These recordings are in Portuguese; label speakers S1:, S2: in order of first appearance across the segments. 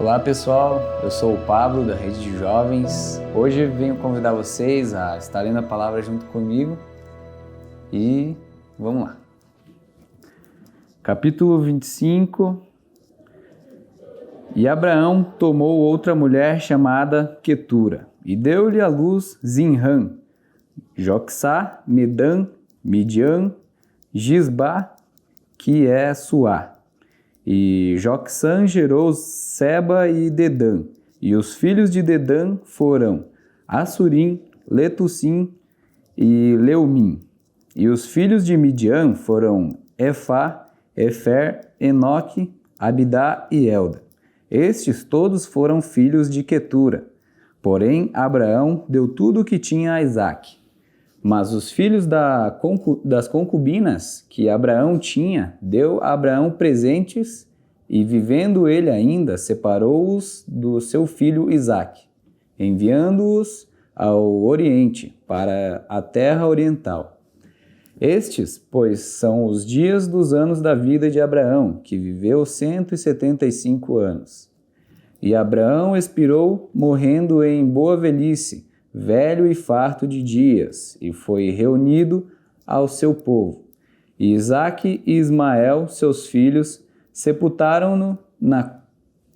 S1: Olá pessoal, eu sou o Pablo da Rede de Jovens. Hoje venho convidar vocês a estar lendo a palavra junto comigo e vamos lá. Capítulo 25. E Abraão tomou outra mulher chamada Quetura e deu-lhe à luz Zinrã, Jocsá, Medã, Midian, Gisba, que é Suá. E Jocsã gerou Seba e Dedã, e os filhos de Dedã foram Assurim, Letussim e Leumim. E os filhos de Midian foram Efá, Efer, Enoque, Abidá e Elda. Estes todos foram filhos de Quetura. Porém, Abraão deu tudo o que tinha a Isaque. Mas os filhos das concubinas que Abraão tinha, deu a Abraão presentes e, vivendo ele ainda, separou-os do seu filho Isaque, enviando-os ao Oriente, para a terra oriental. Estes, pois, são os dias dos anos da vida de Abraão, que viveu 175 anos. E Abraão expirou, morrendo em boa velhice, velho e farto de dias, e foi reunido ao seu povo. E Isaque e Ismael, seus filhos, sepultaram-no na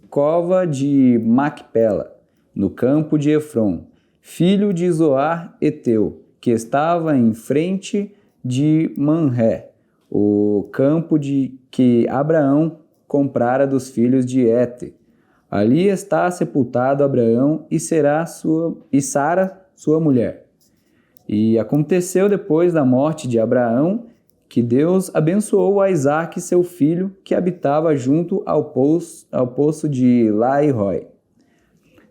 S1: cova de Macpela, no campo de Efron, filho de Zoar Eteu, que estava em frente de Manré, o campo que Abraão comprara dos filhos de Hete. Ali está sepultado Abraão e Sara, sua mulher. E aconteceu depois da morte de Abraão que Deus abençoou a Isaque, seu filho, que habitava junto ao poço de Laí-Roi.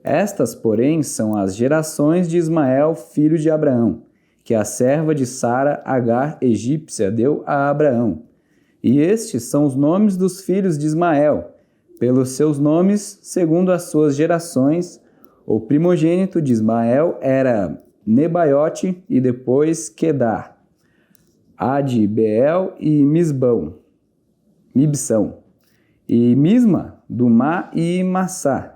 S1: Estas, porém, são as gerações de Ismael, filho de Abraão, que a serva de Sara, Agar, egípcia, deu a Abraão. E estes são os nomes dos filhos de Ismael, pelos seus nomes, segundo as suas gerações. O primogênito de Ismael era Nebaiote e depois Quedar, Adi, Beel e Mibsão, e Misma, Dumá e Massá,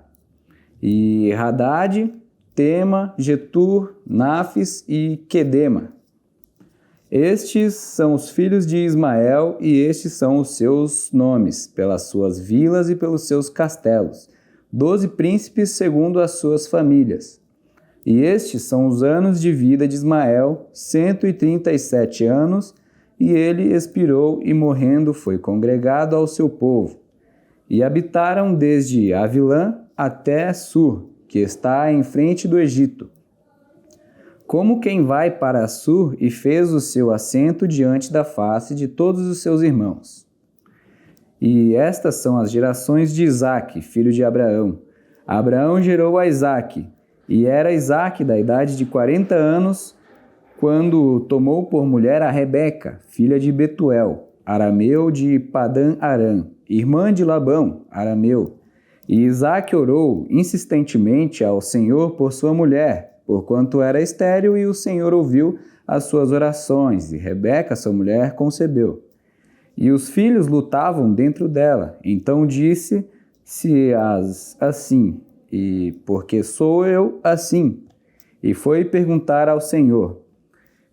S1: e Hadad, Tema, Getur, Nafis e Quedema. Estes são os filhos de Ismael, e estes são os seus nomes, pelas suas vilas e pelos seus castelos, 12 príncipes segundo as suas famílias. E estes são os anos de vida de Ismael, 137 anos, e ele expirou e morrendo foi congregado ao seu povo. E habitaram desde Avilã até Sur, que está em frente do Egito, como quem vai para Assur, e fez o seu assento diante da face de todos os seus irmãos. E estas são as gerações de Isaque, filho de Abraão. Abraão gerou a Isaque, e era Isaque da idade de 40 anos, quando tomou por mulher a Rebeca, filha de Betuel, arameu de Padã-Arã, irmã de Labão, arameu. E Isaque orou insistentemente ao Senhor por sua mulher, porquanto era estéril, e o Senhor ouviu as suas orações, e Rebeca, sua mulher, concebeu. E os filhos lutavam dentro dela. Então disse-se assim, e porque sou eu assim? E foi perguntar ao Senhor.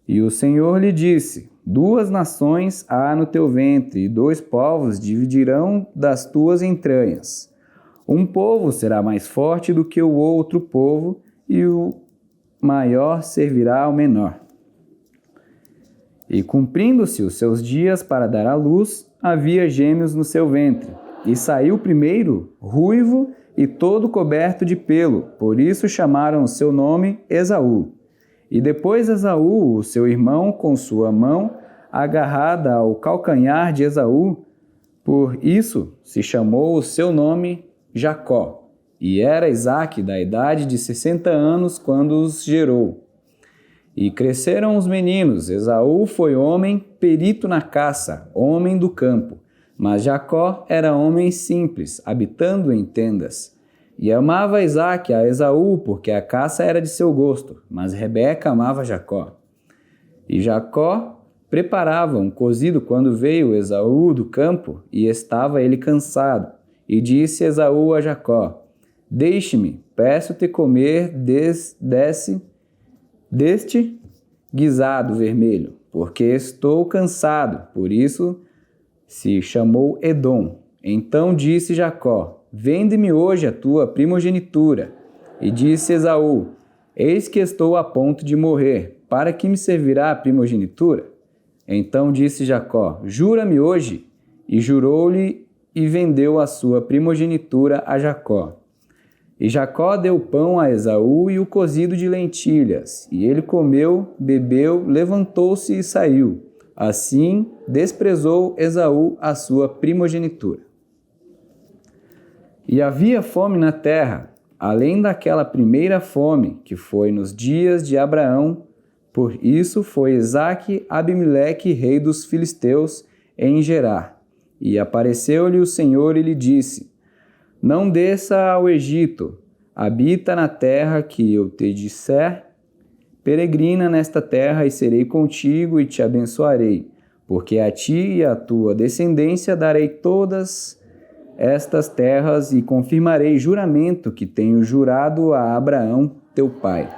S1: E o Senhor lhe disse: 2 nações há no teu ventre, e 2 povos dividirão das tuas entranhas. Um povo será mais forte do que o outro povo, e o maior servirá ao menor. E cumprindo-se os seus dias para dar à luz, havia gêmeos no seu ventre. E saiu primeiro ruivo e todo coberto de pelo, por isso chamaram o seu nome Esaú. E depois Esaú, o seu irmão, com sua mão agarrada ao calcanhar de Esaú, por isso se chamou o seu nome Jacó. E era Isaque da idade de 60 anos quando os gerou. E cresceram os meninos. Esaú foi homem perito na caça, homem do campo. Mas Jacó era homem simples, habitando em tendas. E amava Isaque a Esaú, porque a caça era de seu gosto. Mas Rebeca amava Jacó. E Jacó preparava um cozido quando veio Esaú do campo, e estava ele cansado. E disse Esaú a Jacó: Deixe-me, peço-te comer deste guisado vermelho, porque estou cansado. Por isso se chamou Edom. Então disse Jacó: vende-me hoje a tua primogenitura. E disse Esaú: eis que estou a ponto de morrer, para que me servirá a primogenitura? Então disse Jacó: jura-me hoje. E jurou-lhe e vendeu a sua primogenitura a Jacó. E Jacó deu pão a Esaú e o cozido de lentilhas. E ele comeu, bebeu, levantou-se e saiu. Assim desprezou Esaú a sua primogenitura. E havia fome na terra, além daquela primeira fome que foi nos dias de Abraão. Por isso foi Isaque Abimeleque, rei dos filisteus, em Gerar. E apareceu-lhe o Senhor e lhe disse: não desça ao Egito, habita na terra que eu te disser, peregrina nesta terra e serei contigo e te abençoarei, porque a ti e à tua descendência darei todas estas terras e confirmarei juramento que tenho jurado a Abraão, teu pai.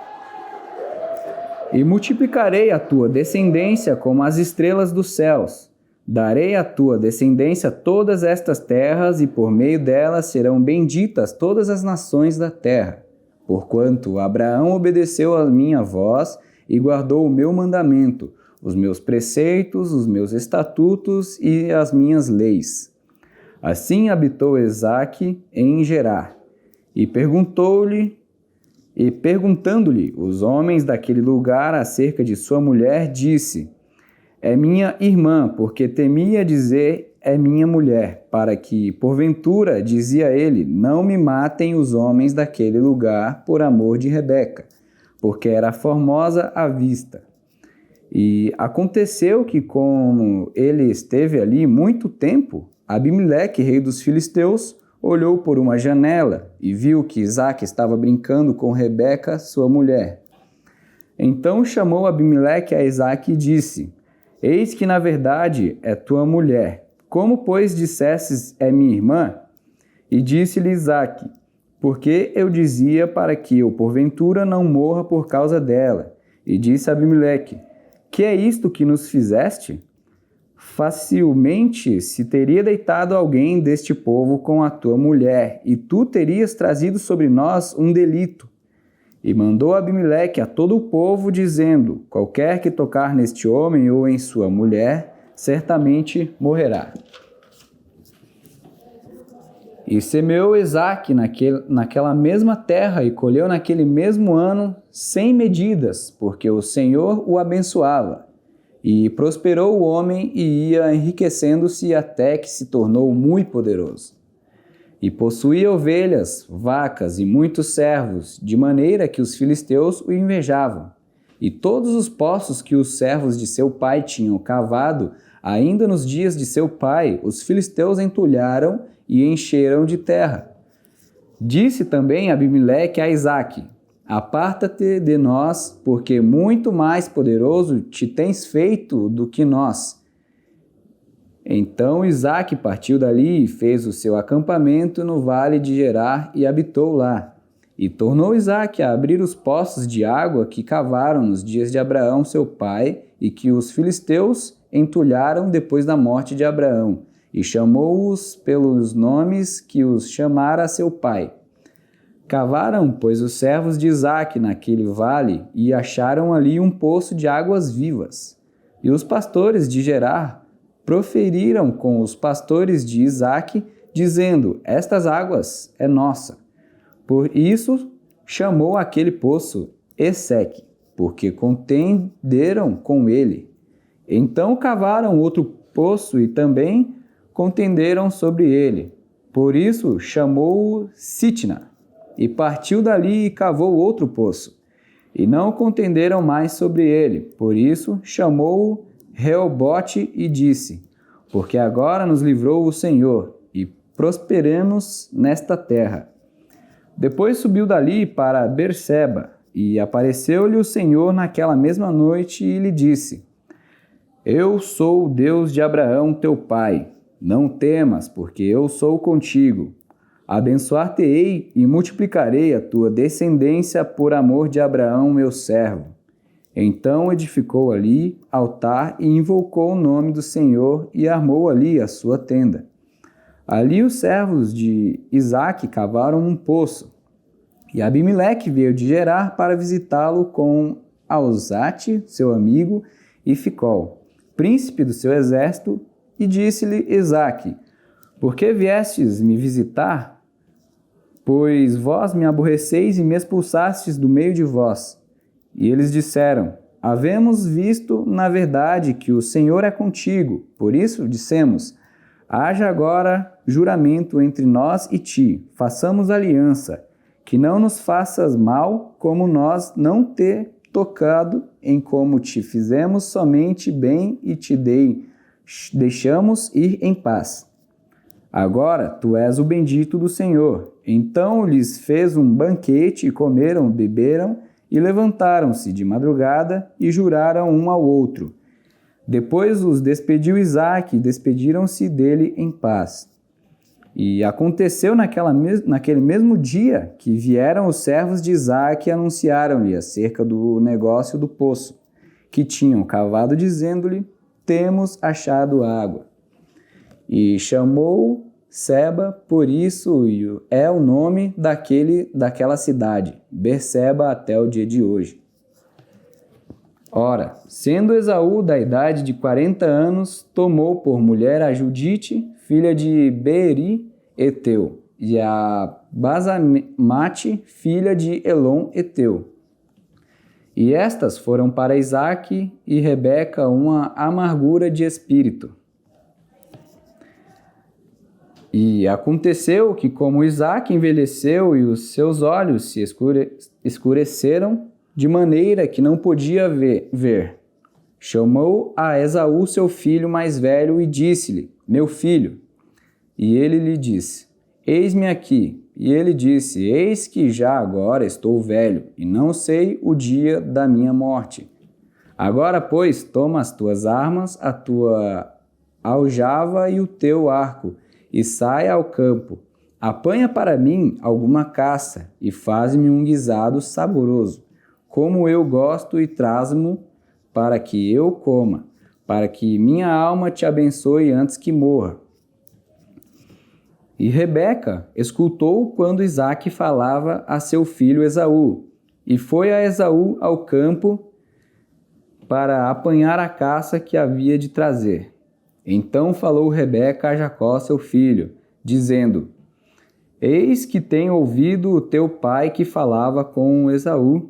S1: E multiplicarei a tua descendência como as estrelas dos céus. Darei à tua descendência todas estas terras, e por meio delas serão benditas todas as nações da terra. Porquanto Abraão obedeceu à minha voz e guardou o meu mandamento, os meus preceitos, os meus estatutos e as minhas leis. Assim habitou Isaque em Gerar. E perguntando-lhe os homens daquele lugar acerca de sua mulher, disse: é minha irmã, porque temia dizer é minha mulher, para que, porventura, dizia ele, não me matem os homens daquele lugar por amor de Rebeca, porque era formosa à vista. E aconteceu que, como ele esteve ali muito tempo, Abimeleque, rei dos filisteus, olhou por uma janela e viu que Isaque estava brincando com Rebeca, sua mulher. Então chamou Abimeleque a Isaque e disse: eis que na verdade é tua mulher. Como, pois, dissestes é minha irmã? E disse-lhe Isaque: porque eu dizia para que eu porventura não morra por causa dela. E disse Abimeleque: que é isto que nos fizeste? Facilmente se teria deitado alguém deste povo com a tua mulher, e tu terias trazido sobre nós um delito. E mandou Abimeleque a todo o povo, dizendo: qualquer que tocar neste homem ou em sua mulher, certamente morrerá. E semeou Isaque naquela mesma terra e colheu naquele mesmo ano 100 medidas, porque o Senhor o abençoava. E prosperou o homem e ia enriquecendo-se até que se tornou muito poderoso. E possuía ovelhas, vacas e muitos servos, de maneira que os filisteus o invejavam. E todos os poços que os servos de seu pai tinham cavado, ainda nos dias de seu pai, os filisteus entulharam e encheram de terra. Disse também Abimeleque a Isaque: aparta-te de nós, porque muito mais poderoso te tens feito do que nós. Então Isaque partiu dali e fez o seu acampamento no vale de Gerar e habitou lá. E tornou Isaque a abrir os poços de água que cavaram nos dias de Abraão seu pai e que os filisteus entulharam depois da morte de Abraão, e chamou-os pelos nomes que os chamara seu pai. Cavaram, pois, os servos de Isaque naquele vale e acharam ali um poço de águas vivas. E os pastores de Gerar proferiram com os pastores de Isaque, dizendo: estas águas é nossa. Por isso chamou aquele poço Eseque, porque contenderam com ele. Então cavaram outro poço e também contenderam sobre ele. Por isso chamou-o Sitna, e partiu dali e cavou outro poço. E não contenderam mais sobre ele. Por isso chamou-o Reobote e disse: porque agora nos livrou o Senhor, e prosperemos nesta terra. Depois subiu dali para Berseba, e apareceu-lhe o Senhor naquela mesma noite e lhe disse: eu sou o Deus de Abraão teu pai, não temas, porque eu sou contigo. Abençoar-te-ei e multiplicarei a tua descendência por amor de Abraão, meu servo. Então edificou ali altar e invocou o nome do Senhor e armou ali a sua tenda. Ali os servos de Isaque cavaram um poço, e Abimeleque veio de Gerar para visitá-lo com Auzate, seu amigo, e Ficol, príncipe do seu exército, e disse-lhe Isaque: por que viestes me visitar? Pois vós me aborreceis e me expulsastes do meio de vós. E eles disseram: havemos visto, na verdade, que o Senhor é contigo. Por isso dissemos: haja agora juramento entre nós e ti, façamos aliança, que não nos faças mal, como nós não te tocado em como te fizemos somente bem e te deixamos ir em paz. Agora tu és o bendito do Senhor. Então lhes fez um banquete, e comeram, beberam, e levantaram-se de madrugada, e juraram um ao outro. Depois os despediu Isaque, e despediram-se dele em paz. E aconteceu naquele mesmo dia que vieram os servos de Isaque e anunciaram-lhe acerca do negócio do poço, que tinham cavado, dizendo-lhe: temos achado água. E chamou Seba, por isso é o nome daquela cidade, Berseba, até o dia de hoje. Ora, sendo Esaú da idade de 40 anos, tomou por mulher a Judite, filha de Beeri, Eteu, e a Basamate, filha de Elon, Eteu. E estas foram para Isaque e Rebeca uma amargura de espírito. E aconteceu que, como Isaque envelheceu e os seus olhos se escureceram, de maneira que não podia ver, chamou a Esaú seu filho mais velho e disse-lhe: meu filho. E ele lhe disse: eis-me aqui. E ele disse: eis que já agora estou velho, e não sei o dia da minha morte. Agora, pois, toma as tuas armas, a tua aljava e o teu arco, e sai ao campo. Apanha para mim alguma caça, e faz-me um guisado saboroso, como eu gosto, e traz-mo para que eu coma, para que minha alma te abençoe antes que morra. E Rebeca escutou quando Isaque falava a seu filho Esaú, e foi a Esaú ao campo para apanhar a caça que havia de trazer. Então falou Rebeca a Jacó seu filho, dizendo: eis que tenho ouvido o teu pai que falava com Esaú,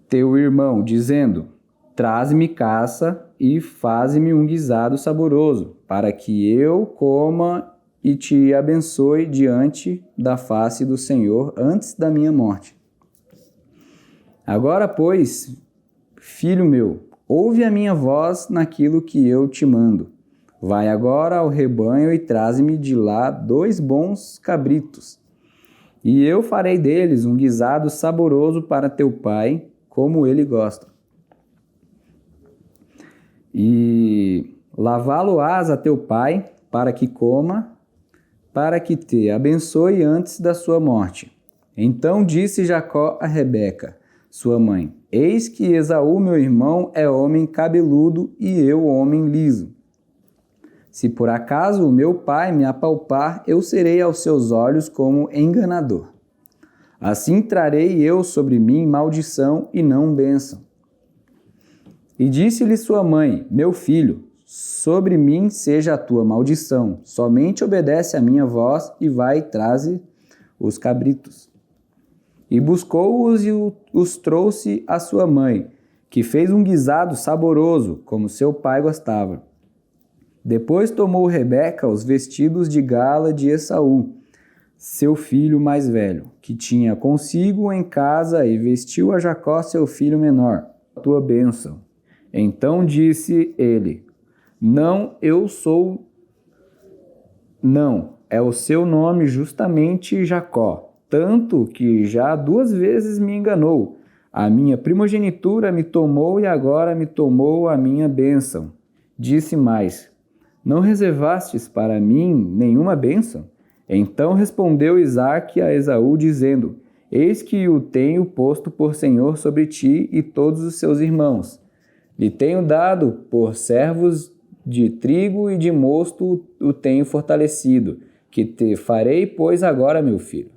S1: teu irmão, dizendo: traze-me caça e faze-me um guisado saboroso, para que eu coma e te abençoe diante da face do Senhor antes da minha morte. Agora, pois, filho meu, ouve a minha voz naquilo que eu te mando. Vai agora ao rebanho e traze-me de lá 2 bons cabritos, e eu farei deles um guisado saboroso para teu pai, como ele gosta. E lavá-lo-ás a teu pai, para que coma, para que te abençoe antes da sua morte. Então disse Jacó a Rebeca, sua mãe: eis que Esaú, meu irmão, é homem cabeludo e eu homem liso. Se por acaso o meu pai me apalpar, eu serei aos seus olhos como enganador. Assim trarei eu sobre mim maldição e não bênção. E disse-lhe sua mãe: meu filho, sobre mim seja a tua maldição, somente obedece a minha voz e vai e traze os cabritos. E buscou-os e os trouxe à sua mãe, que fez um guisado saboroso, como seu pai gostava. Depois tomou Rebeca os vestidos de gala de Esaú, seu filho mais velho, que tinha consigo em casa, e vestiu a Jacó seu filho menor, a tua bênção. Então disse ele: não, é o seu nome justamente Jacó, tanto que já 2 vezes me enganou. A minha primogenitura me tomou e agora me tomou a minha bênção. Disse mais: não reservastes para mim nenhuma bênção? Então respondeu Isaque a Esaú, dizendo: Eis que o tenho posto por senhor sobre ti e todos os seus irmãos. Lhe tenho dado por servos de trigo e de mosto o tenho fortalecido. Que te farei, pois, agora, meu filho?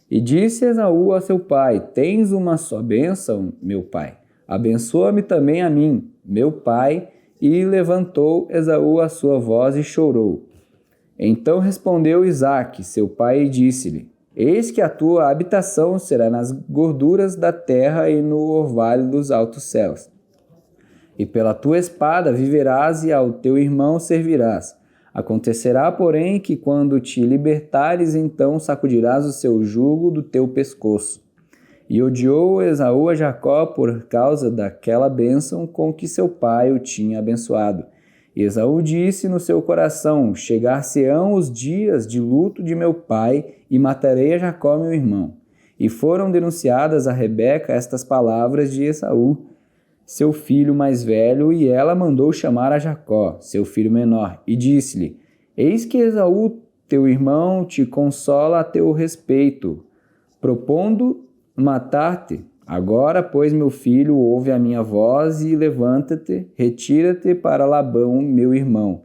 S1: E disse Esaú a seu pai: Tens uma só bênção, meu pai. Abençoa-me também a mim, meu pai. E levantou Esaú a sua voz e chorou. Então respondeu Isaque, seu pai, e disse-lhe: Eis que a tua habitação será nas gorduras da terra e no orvalho dos altos céus. E pela tua espada viverás e ao teu irmão servirás. Acontecerá, porém, que quando te libertares, então sacudirás o seu jugo do teu pescoço. E odiou Esaú a Jacó por causa daquela bênção com que seu pai o tinha abençoado. E Esaú disse no seu coração: Chegar-se-ão os dias de luto de meu pai, e matarei a Jacó meu irmão. E foram denunciadas a Rebeca estas palavras de Esaú, seu filho mais velho, e ela mandou chamar a Jacó, seu filho menor, e disse-lhe: Eis que Esaú, teu irmão, te consola a teu respeito, propondo matar-te. Agora, pois, meu filho, ouve a minha voz e levanta-te, retira-te para Labão, meu irmão,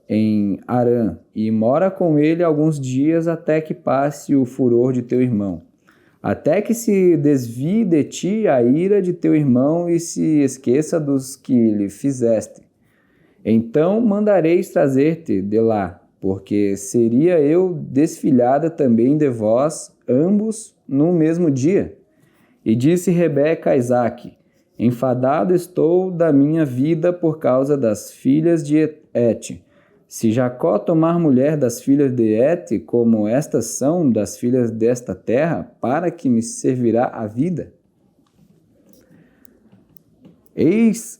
S1: em Harã, e mora com ele alguns dias até que passe o furor de teu irmão, até que se desvie de ti a ira de teu irmão e se esqueça dos que lhe fizeste. Então mandareis trazer-te de lá, porque seria eu desfilhada também de vós, ambos, no mesmo dia. E disse Rebeca a Isaque: Enfadado estou da minha vida por causa das filhas de Et. Se Jacó tomar mulher das filhas de Et, como estas são das filhas desta terra, para que me servirá a vida? Eis,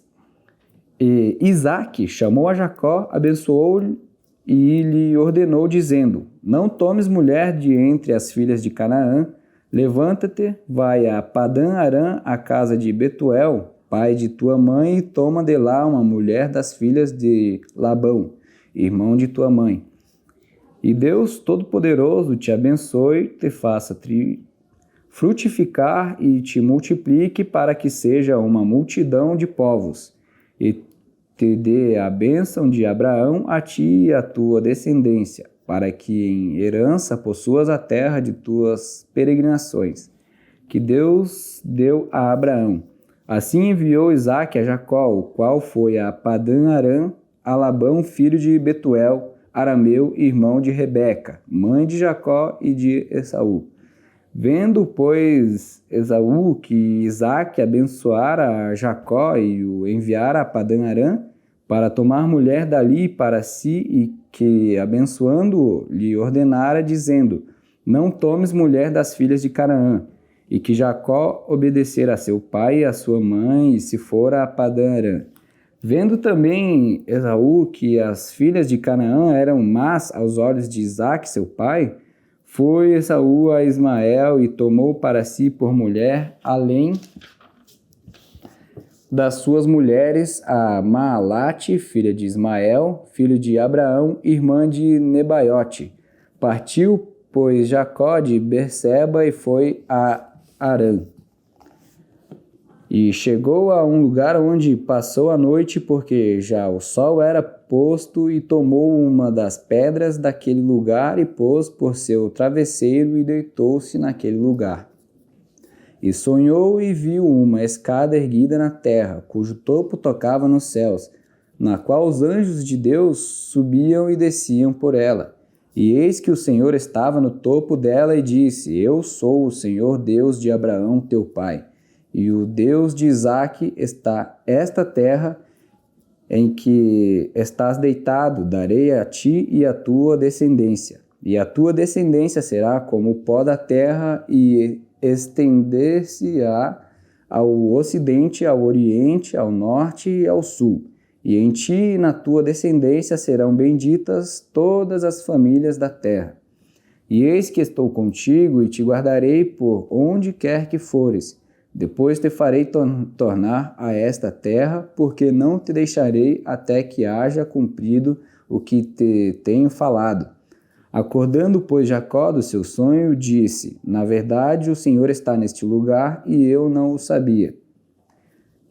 S1: Isaque chamou a Jacó, abençoou-lhe e lhe ordenou, dizendo: Não tomes mulher de entre as filhas de Canaã. Levanta-te, vai a Padã Arã, à casa de Betuel, pai de tua mãe, e toma de lá uma mulher das filhas de Labão, irmão de tua mãe. E Deus Todo-Poderoso te abençoe, te faça frutificar e te multiplique, para que seja uma multidão de povos, e te dê a bênção de Abraão a ti e a tua descendência, para que em herança possuas a terra de tuas peregrinações, que Deus deu a Abraão. Assim enviou Isaque a Jacó, o qual foi a Padã Arã, a Labão, filho de Betuel, arameu, irmão de Rebeca, mãe de Jacó e de Esaú. Vendo, pois, Esaú que Isaque abençoara a Jacó e o enviara a Padã Arã, para tomar mulher dali para si, e que, abençoando-o, lhe ordenara, dizendo: Não tomes mulher das filhas de Canaã, e que Jacó obedecera a seu pai e a sua mãe, e se fora a Padã Arã. Vendo também Esaú que as filhas de Canaã eram más aos olhos de Isaque, seu pai, foi Esaú a Ismael e tomou para si por mulher, além das suas mulheres, a Maalate, filha de Ismael, filho de Abraão, irmã de Nebaiote. Partiu, pois, Jacó de Berseba e foi a Harã. E chegou a um lugar onde passou a noite, porque já o sol era posto, e tomou uma das pedras daquele lugar e pôs por seu travesseiro e deitou-se naquele lugar. E sonhou e viu uma escada erguida na terra, cujo topo tocava nos céus, na qual os anjos de Deus subiam e desciam por ela. E eis que o Senhor estava no topo dela e disse: Eu sou o Senhor Deus de Abraão teu pai, e o Deus de Isaque. Esta terra em que estás deitado darei a ti e à tua descendência. E a tua descendência será como o pó da terra, e estender-se-á ao ocidente, ao oriente, ao norte e ao sul. E em ti e na tua descendência serão benditas todas as famílias da terra. E eis que estou contigo e te guardarei por onde quer que fores. Depois te farei tornar a esta terra, porque não te deixarei até que haja cumprido o que te tenho falado. Acordando, pois, Jacó do seu sonho, disse: Na verdade, o Senhor está neste lugar e eu não o sabia.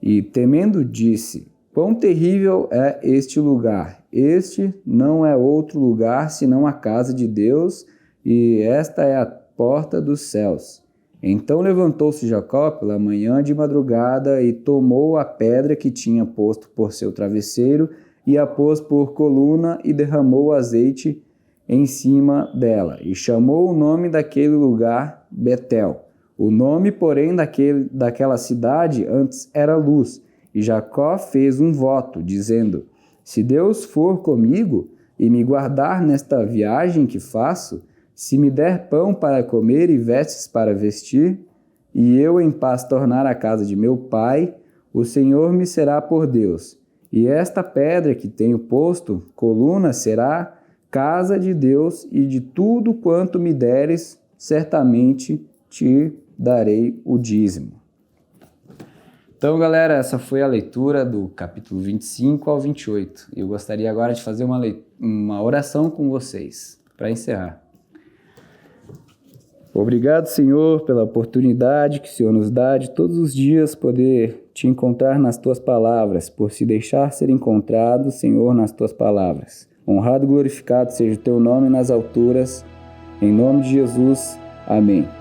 S1: E, temendo, disse: Quão terrível é este lugar! Este não é outro lugar senão a casa de Deus, e esta é a porta dos céus. Então levantou-se Jacó pela manhã de madrugada e tomou a pedra que tinha posto por seu travesseiro e a pôs por coluna e derramou azeite em cima dela, e chamou o nome daquele lugar Betel. O nome, porém, daquela cidade antes era Luz. E Jacó fez um voto, dizendo: Se Deus for comigo e me guardar nesta viagem que faço, se me der pão para comer e vestes para vestir, e eu em paz tornar à casa de meu pai, o Senhor me será por Deus. E esta pedra que tenho posto, coluna, será casa de Deus, e de tudo quanto me deres, certamente te darei o dízimo. Então, galera, essa foi a leitura do capítulo 25 ao 28. E eu gostaria agora de fazer uma oração com vocês, para encerrar. Obrigado, Senhor, pela oportunidade que o Senhor nos dá de todos os dias poder te encontrar nas tuas palavras, por se deixar ser encontrado, Senhor, nas tuas palavras. Honrado e glorificado seja o teu nome nas alturas. Em nome de Jesus. Amém.